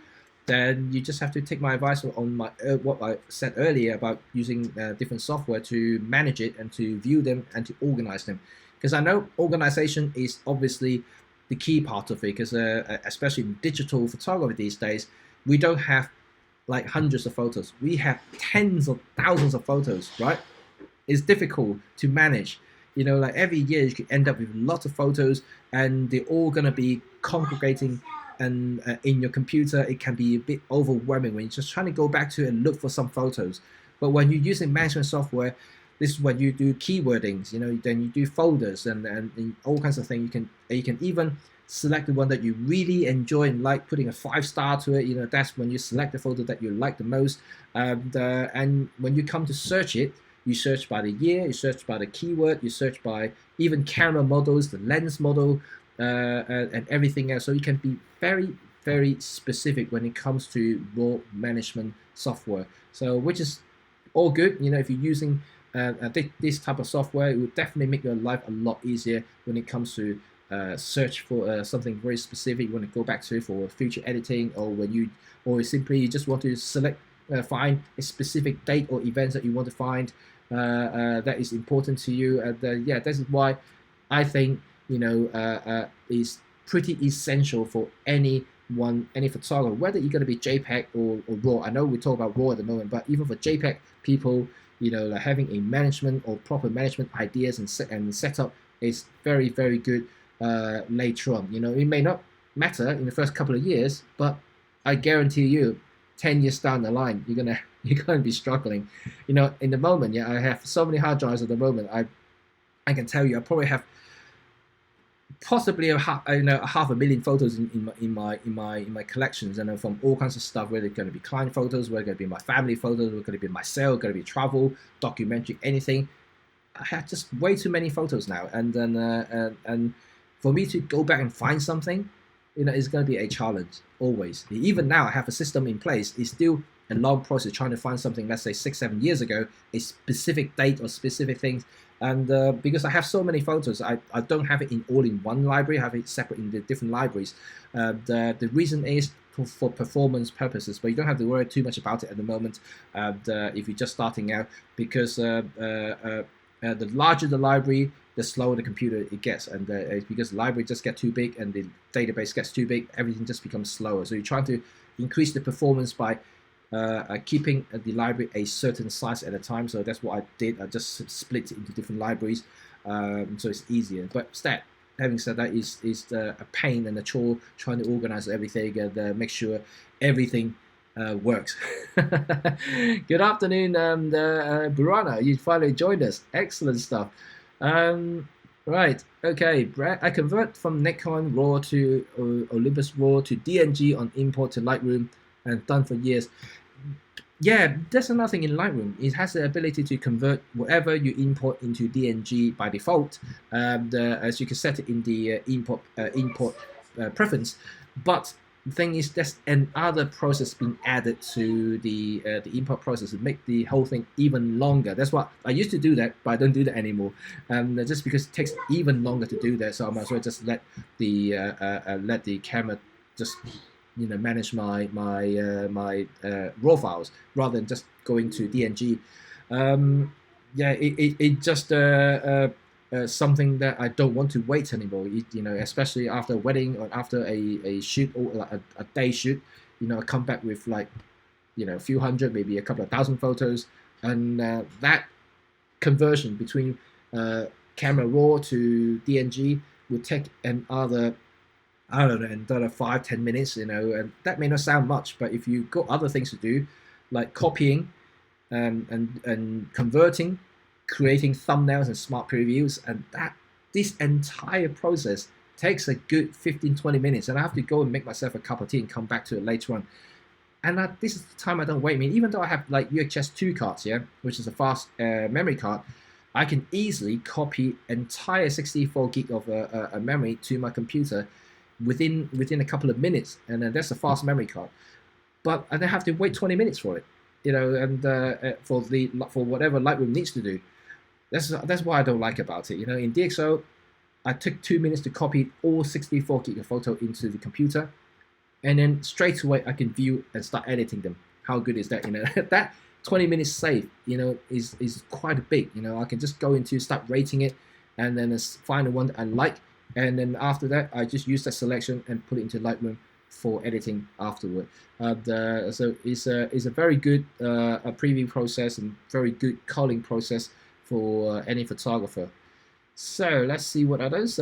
then you just have to take my advice on my what I said earlier about using different software to manage it and to view them and to organize them. Because I know organization is obviously the key part of it, because especially in digital photography these days, we don't have like hundreds of photos. We have tens of thousands of photos, right? It's difficult to manage. You know, like every year you could end up with lots of photos, and they're all gonna be congregating, and in your computer it can be a bit overwhelming when you're just trying to go back to and look for some photos. But when you're using management software, this is when you do keywordings, you know, then you do folders and all kinds of things. You can even select the one that you really enjoy and like, putting a 5-star to it. You know, that's when you select the photo that you like the most. And when you come to search it, you search by the year, you search by the keyword, you search by even camera models, the lens model, and everything else. So you can be very specific when it comes to raw management software. So which is all good. You know, if you're using this type of software, it will definitely make your life a lot easier when it comes to search for something very specific you want to go back to for future editing, or simply you just want to find a specific date or events that you want to find that is important to you. And yeah, this is why I think, you know, is pretty essential for any photographer, whether you're going to be JPEG or RAW. I know we talk about RAW at the moment, but even for JPEG people, you know, like having a management or proper management ideas and setup is very good later on. You know, it may not matter in the first couple of years, but I guarantee you 10 years down the line, you're gonna be struggling. You know, in the moment, yeah, I have so many hard drives at the moment. I can tell you, I probably have possibly half a million photos in my collections, and from all kinds of stuff, whether it's going to be client photos, whether it's going to be my family photos, whether it's going to be myself, going to be travel, documentary, anything. I have just way too many photos now, and then and for me to go back and find something, you know, it's going to be a challenge always. Even now, I have a system in place. It's still a long process trying to find something. Let's say 6-7 years ago, a specific date or specific things. And because I have so many photos, I don't have it all in one library. I have it separate in the different libraries. The reason is for performance purposes, but you don't have to worry too much about it at the moment if you're just starting out, because the larger the library, the slower the computer it gets, and because the library just gets too big and the database gets too big, everything just becomes slower. So you're trying to increase the performance by keeping the library a certain size at a time. So that's what I did. I just split it into different libraries, so it's easier. But having said that, is a pain and a chore trying to organize everything and make sure everything works. Good afternoon, Burana. You finally joined us. Excellent stuff. Right. Okay. Brad, I convert from Nikon RAW to Olympus RAW to DNG on import to Lightroom, and done for years. Yeah, there's another thing in Lightroom. It has the ability to convert whatever you import into DNG by default. As you can set it in the import preference, but the thing is, there's another process being added to the import process to make the whole thing even longer. That's what I used to do that, but I don't do that anymore. Just because it takes even longer to do that, so I might as well just let the camera just manage my raw files rather than just going to DNG. Yeah, it just something that I don't want to wait anymore. Especially after a wedding or after a shoot or like a day shoot. I come back with like a few hundred, maybe a couple of thousand photos, and that conversion between camera raw to DNG would take another, I don't know, another 5-10 minutes, and that may not sound much, but if you've got other things to do, like copying and converting, creating thumbnails and smart previews, and this entire process takes a good 15-20 minutes, and I have to go and make myself a cup of tea and come back to it later on. And this is the time I don't wait. I mean, even though I have like UHS 2 cards here, which is a fast memory card, I can easily copy entire 64 gig of memory to my computer within a couple of minutes, and then that's a fast memory card. But I don't have to wait 20 minutes for it, and for whatever Lightroom needs to do. That's what I don't like about it. In DxO, I took 2 minutes to copy all 64 gig of photo into the computer, and then straight away I can view and start editing them. How good is that? That 20 minutes save, is quite big. I can just go into start rating it, and then find the one that I like, and then after that I just use that selection and put it into Lightroom for editing afterward. So it's a very good a preview process and very good culling process for any photographer. So let's see what others.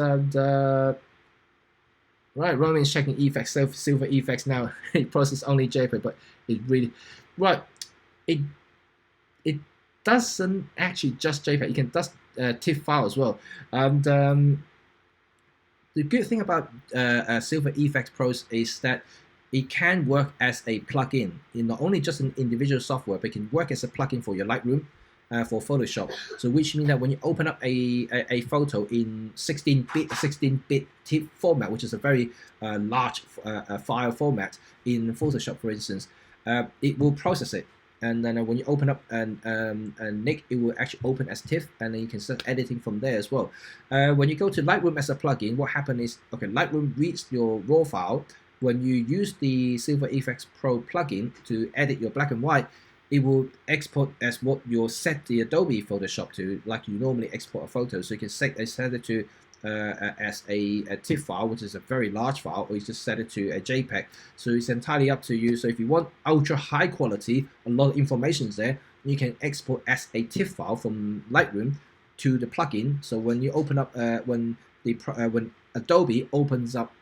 Right, Roman is checking effects, silver effects now. It processes only JPEG, but it really right. It doesn't actually just JPEG. It can does TIFF file as well. And the good thing about Silver Effects Pros is that it can work as a plugin in not only just an individual software, but it can work as a plugin for your Lightroom, for Photoshop. So which means that when you open up a photo in 16-bit TIFF format, which is a very large file format in Photoshop, for instance, it will process it. And then when you open up and Nick, it will actually open as TIFF, and then you can start editing from there as well. When you go to Lightroom as a plugin, what happens is, okay, Lightroom reads your raw file. When you use the Silver Effects Pro plugin to edit your black and white, it will export as what you set the Adobe Photoshop to, like you normally export a photo. So you can set it to as a TIFF file, which is a very large file, or you just set it to a JPEG. So it's entirely up to you. So if you want ultra high quality, a lot of information is there, you can export as a TIFF file from Lightroom to the plugin. So when you open up, when Adobe opens up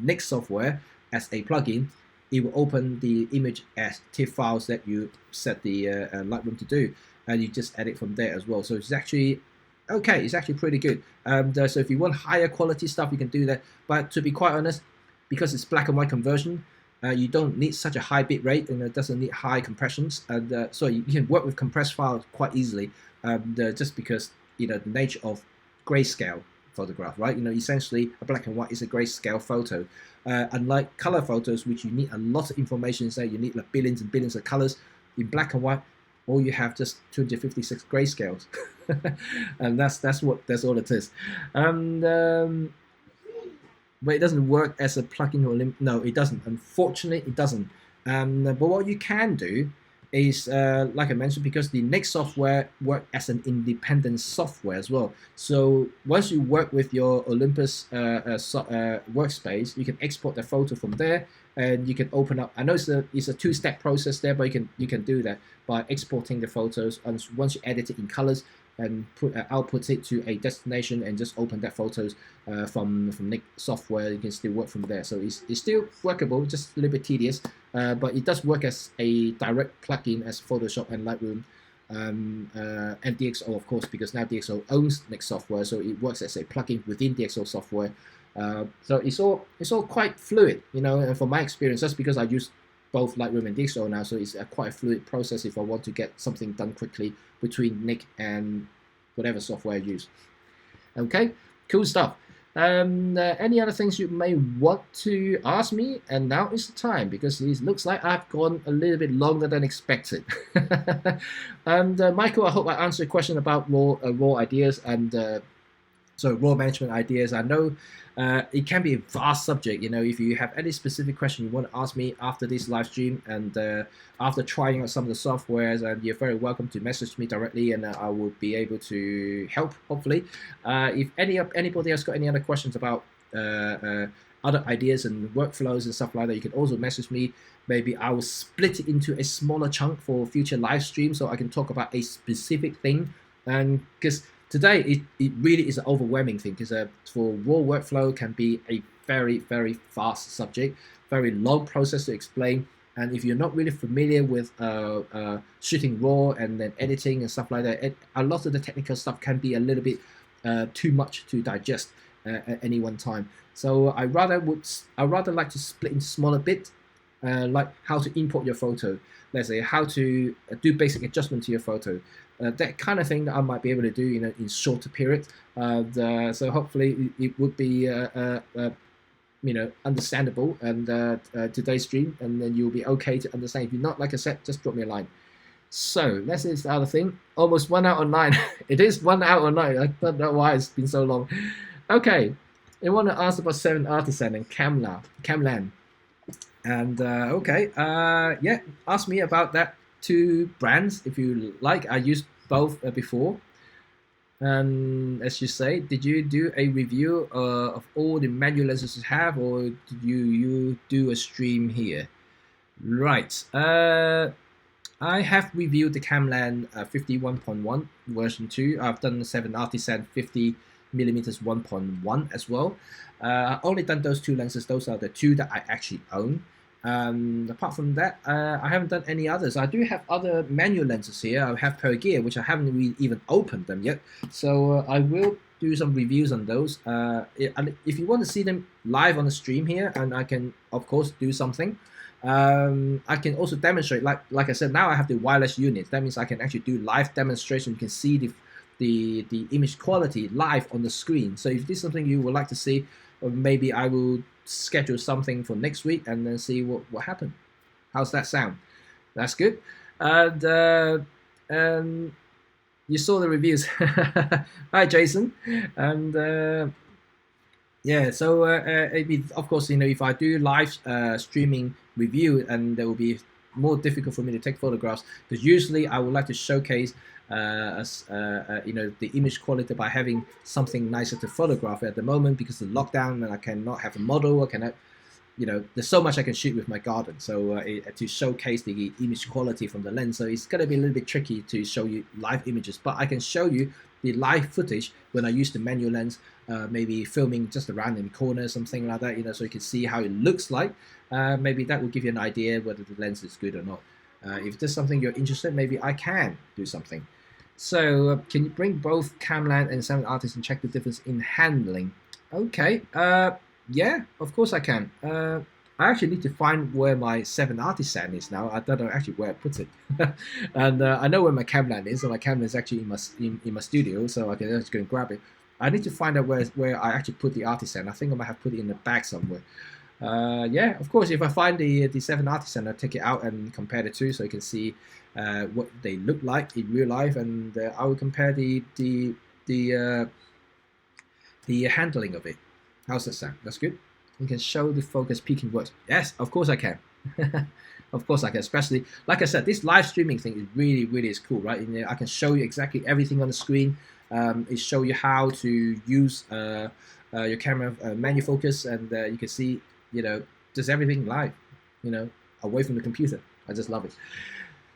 Nick software as a plugin, it will open the image as TIFF files that you set the Lightroom to do, and you just edit from there as well. So it's actually okay, it's actually pretty good. So if you want higher quality stuff, you can do that. But to be quite honest, because it's black and white conversion, you don't need such a high bit rate, and it doesn't need high compressions. And so you can work with compressed files quite easily, just because the nature of grayscale photograph, right? Essentially a black and white is a grayscale photo. Unlike color photos, which you need a lot of information, say you need like billions and billions of colors, in black and white, all you have just 256 grayscales, and that's all it is. But it doesn't work as a plugin or no, it doesn't. Unfortunately, it doesn't. But what you can do is, like I mentioned, because the Nick software work as an independent software as well. So once you work with your Olympus workspace, you can export the photo from there, and you can open up. I know it's a two-step process there, but you can do that by exporting the photos. And once you edit it in colors and output it to a destination, and just open that photos from Nick software, you can still work from there. So it's still workable, just a little bit tedious, but it does work as a direct plugin as Photoshop and Lightroom, and DxO, of course, because now DxO owns Nick software, so it works as a plugin within DxO software. So it's all quite fluid, and from my experience, just because I use both Lightroom and DxO now, so it's quite a fluid process if I want to get something done quickly between Nick and whatever software I use. Okay, cool stuff. Any other things you may want to ask me? And now is the time, because it looks like I've gone a little bit longer than expected. And Michael, I hope I answered your question about raw ideas and raw management ideas. I know it can be a vast subject. If you have any specific question you want to ask me after this live stream and after trying out some of the softwares, and you're very welcome to message me directly, and I will be able to help, hopefully. If anybody else got any other questions about other ideas and workflows and stuff like that, you can also message me. Maybe I will split it into a smaller chunk for future live streams, so I can talk about a specific thing. And because today it really is an overwhelming thing, because for raw workflow can be a very, very fast subject, very long process to explain. And if you're not really familiar with shooting raw and then editing and stuff like that, a lot of the technical stuff can be a little bit too much to digest at any one time. So I rather like to split into smaller bits, like how to import your photo, let's say how to do basic adjustment to your photo, that kind of thing that I might be able to do in shorter periods. So hopefully it would be understandable, and today's stream, and then you'll be okay to understand. If you're not, like I said, just drop me a line. So let's see the other thing. Almost 1 hour 9. It is 1 hour 9. I don't know why it's been so long. Okay, I want to ask about 7 Artisan and Camland. And okay, yeah, ask me about that 2 brands if you like. I used both before. And as you say, did you do a review of all the manual lenses you have, or did you do a stream here? Right. I have reviewed the Camland 51.1 version 2. I've done the 7 Artisan 50mm 1.1 as well. I've only done those 2 lenses. Those are the 2 that I actually own. Apart from that, I haven't done any others. I do have other manual lenses here. I have Pergear, which I haven't really even opened them yet. So I will do some reviews on those. If you want to see them live on the stream here, and I can, of course, do something. I can also demonstrate, like I said, now I have the wireless unit. That means I can actually do live demonstration. You can see the image quality live on the screen. So if this is something you would like to see, maybe I will schedule something for next week and then see what happened. How's that sound? That's good. And you saw the reviews. Hi, Jason. And yeah, so of course, if I do live streaming review, and it will be more difficult for me to take photographs, because usually I would like to showcase the image quality by having something nicer to photograph at the moment, because of the lockdown, and I cannot have a model. I cannot, there's so much I can shoot with my garden. So to showcase the image quality from the lens, so it's going to be a little bit tricky to show you live images. But I can show you the live footage when I use the manual lens, maybe filming just around in the corner, something like that, so you can see how it looks like. Maybe that will give you an idea whether the lens is good or not. If there's something you're interested in, maybe I can do something. So can you bring both Camland and 7 Artists and check the difference in handling? Okay, yeah, of course I can. I actually need to find where my 7 Artisan is now. I don't know actually where I put it. And I know where my Camland is, so my Camland is actually in my studio, so I can just go and grab it. I need to find out where I actually put the Artisan. I think I might have put it in the bag somewhere. Yeah, of course, if I find the 7 Artisan, I'll take it out and compare the 2, so you can see what they look like in real life, and I will compare the handling of it. How's that sound? That's good. You can show the focus peaking works. Yes, of course I can. Of course I can. Especially, like I said, this live streaming thing is really, really is cool, right? I can show you exactly everything on the screen. It show you how to use your camera manual focus, and you can see, just everything live, away from the computer. I just love it.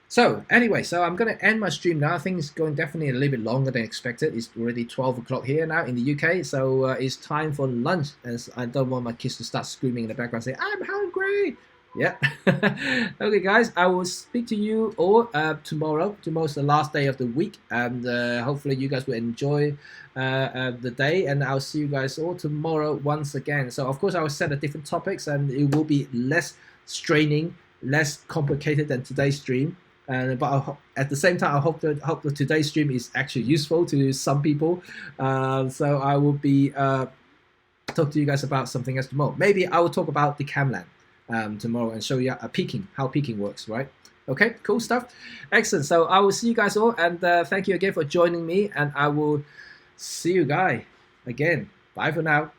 So anyway, I'm going to end my stream now. I think it's going definitely a little bit longer than expected. It's already 12 o'clock here now in the UK, so it's time for lunch, and I don't want my kids to start screaming in the background saying, "I'm hungry." Yeah. Okay, guys, I will speak to you all tomorrow. Tomorrow's the last day of the week, and hopefully you guys will enjoy the day, and I'll see you guys all tomorrow once again. So of course I will set a different topics, and it will be less straining less complicated than today's stream. But at the same time, I hope that today's stream is actually useful to some people. So I will be talk to you guys about something else tomorrow. Maybe I will talk about the camland tomorrow and show you peaking, how peaking works, right? Okay, cool stuff. Excellent. So I will see you guys all, and thank you again for joining me, and I will see you guys again. Bye for now.